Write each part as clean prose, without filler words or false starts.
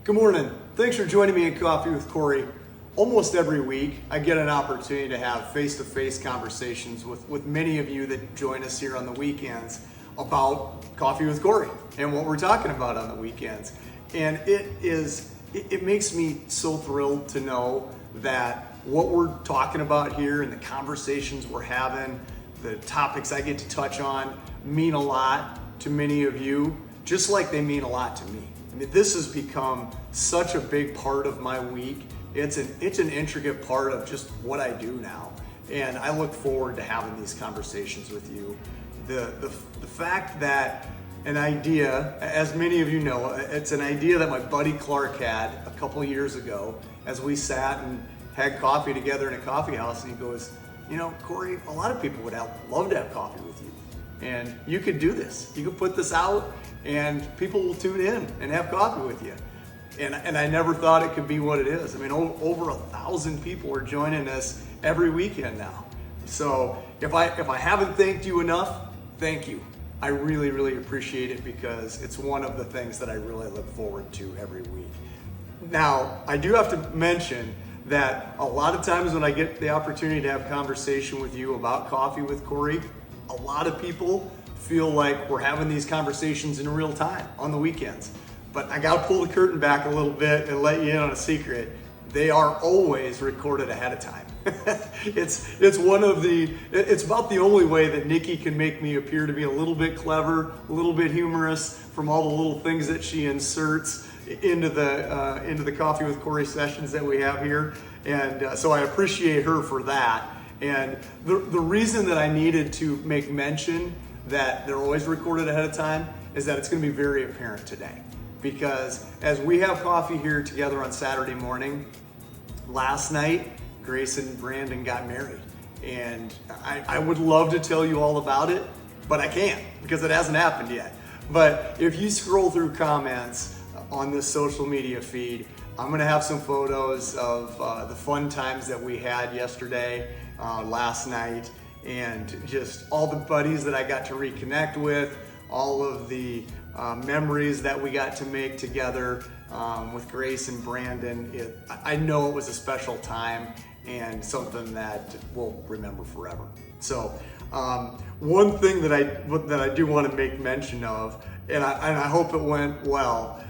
Good morning. Thanks for joining me in Coffee with Kory. Almost every week, I get an opportunity to have face-to-face conversations with many of you that join us here on the weekends about Coffee with Kory and what we're talking about on the weekends. And it makes me so thrilled to know that what we're talking about here and the conversations we're having, the topics I get to touch on mean a lot to many of you, just like they mean a lot to me. I mean, this has become such a big part of my week. It's an intricate part of just what I do now. And I look forward to having these conversations with you. The fact that an idea, as many of you know, it's an idea that my buddy Clark had a couple of years ago as we sat and had coffee together in a coffee house, and he goes, you know, Kory, a lot of people would love to have coffee with you. And you could do this. You could put this out and people will tune in and have coffee with you. And I never thought it could be what it is. I mean, over 1,000 people are joining us every weekend now. So if I haven't thanked you enough, thank you. I really, really appreciate it because it's one of the things that I really look forward to every week. Now, I do have to mention that a lot of times when I get the opportunity to have conversation with you about Coffee with Kory, a lot of people feel like we're having these conversations in real time on the weekends. But I gotta pull the curtain back a little bit and let you in on a secret. They are always recorded ahead of time. It's about the only way that Nikki can make me appear to be a little bit clever, a little bit humorous from all the little things that she inserts into the Coffee with Kory sessions that we have here. And so I appreciate her for that. And the reason that I needed to make mention that they're always recorded ahead of time is that it's going to be very apparent today. Because as we have coffee here together on Saturday morning, last night, Grace and Brandon got married. And I would love to tell you all about it, but I can't because it hasn't happened yet. But if you scroll through comments on this social media feed, I'm going to have some photos of the fun times that we had yesterday, last night, and just all the buddies that I got to reconnect with, all of the memories that we got to make together with Grace and Brandon. I know it was a special time and something that we'll remember forever. So one thing that I do want to make mention of, and I hope it went well.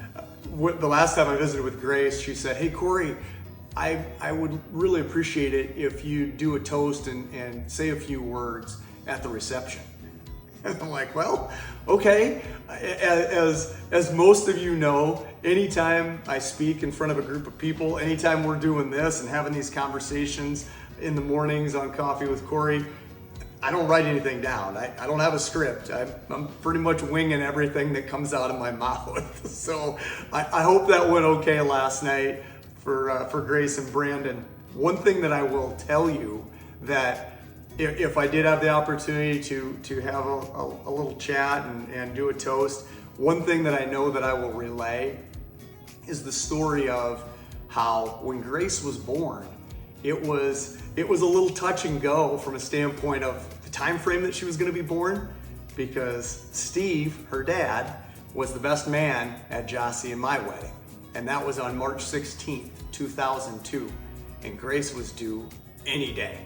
The last time I visited with Grace, she said, "Hey Kory, I would really appreciate it if you do a toast and say a few words at the reception." And I'm like, well, okay. As most of you know, anytime I speak in front of a group of people, anytime we're doing this and having these conversations in the mornings on Coffee with Kory, I don't write anything down. I don't have a script. I'm pretty much winging everything that comes out of my mouth. So I hope that went okay last night for Grace and Brandon. One thing that I will tell you, that if I did have the opportunity to have a little chat and do a toast, one thing that I know that I will relay is the story of how when Grace was born, it was a little touch and go from a standpoint of the time frame that she was going to be born, because Steve, her dad, was the best man at Jossie and my wedding. And that was on March 16th, 2002. And Grace was due any day.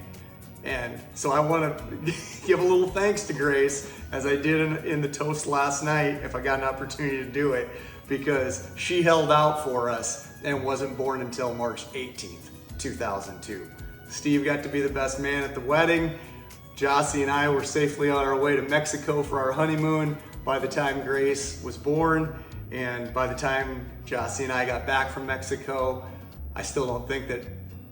And so I want to give a little thanks to Grace, as I did in the toast last night, if I got an opportunity to do it, because she held out for us and wasn't born until March 18th, 2002. Steve got to be the best man at the wedding. Jossie and I were safely on our way to Mexico for our honeymoon by the time Grace was born. And by the time Jossie and I got back from Mexico, I still don't think that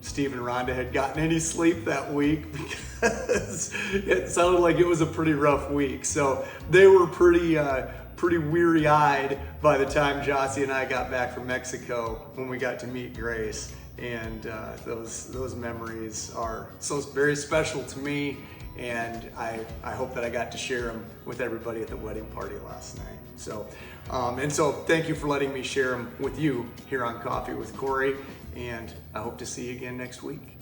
Steve and Rhonda had gotten any sleep that week, because it sounded like it was a pretty rough week. So they were pretty weary-eyed by the time Jossie and I got back from Mexico when we got to meet Grace. And those memories are so very special to me, and I hope that I got to share them with everybody at the wedding party last night. So thank you for letting me share them with you here on Coffee with Kory, and I hope to see you again next week.